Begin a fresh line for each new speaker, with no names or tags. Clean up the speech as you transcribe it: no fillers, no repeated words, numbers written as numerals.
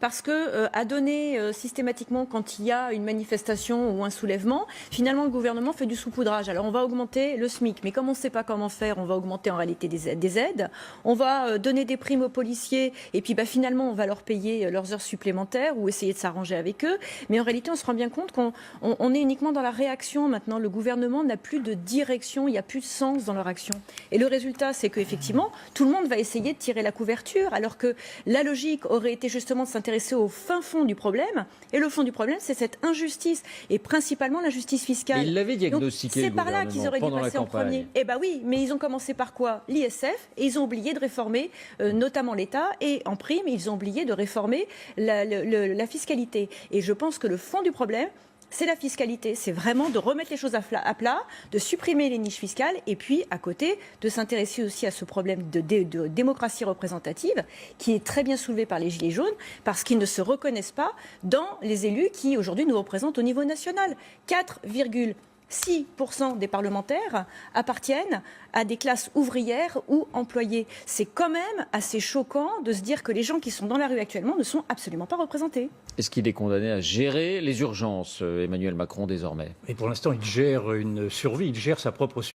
parce que à donner systématiquement quand il y a une manifestation ou un soulèvement, finalement le gouvernement fait du saupoudrage. Alors on va augmenter le SMIC, mais comme on ne sait pas comment faire, on va augmenter en réalité des aides, on va donner des primes aux policiers et puis finalement on va leur payer leurs heures supplémentaires ou essayer de s'arranger avec eux. Mais en réalité on se rend bien compte qu'on est uniquement dans la réaction maintenant. Le gouvernement n'a plus de direction, il n'y a plus de sens dans leur action. Et le résultat, c'est qu'effectivement, tout le monde va essayer de tirer la couverture, alors que la logique aurait été justement de s'intéresser au fin fond du problème. Et le fond du problème, c'est cette injustice, et principalement l'injustice fiscale.
Mais il l'avait diagnostiqué,
c'est par là qu'ils auraient dû passer en premier. Eh bien oui, mais ils ont commencé par quoi? L'ISF, et ils ont oublié de réformer notamment l'État, et en prime, ils ont oublié de réformer la fiscalité. Et je pense que le fond du problème, c'est la fiscalité, c'est vraiment de remettre les choses à plat, de supprimer les niches fiscales et puis à côté de s'intéresser aussi à ce problème de démocratie représentative qui est très bien soulevé par les Gilets jaunes parce qu'ils ne se reconnaissent pas dans les élus qui aujourd'hui nous représentent au niveau national. 4,6% des parlementaires appartiennent à des classes ouvrières ou employées. C'est quand même assez choquant de se dire que les gens qui sont dans la rue actuellement ne sont absolument pas représentés.
Est-ce qu'il est condamné à gérer les urgences, Emmanuel Macron, désormais?
Et pour l'instant, il gère une survie, il gère sa propre survie.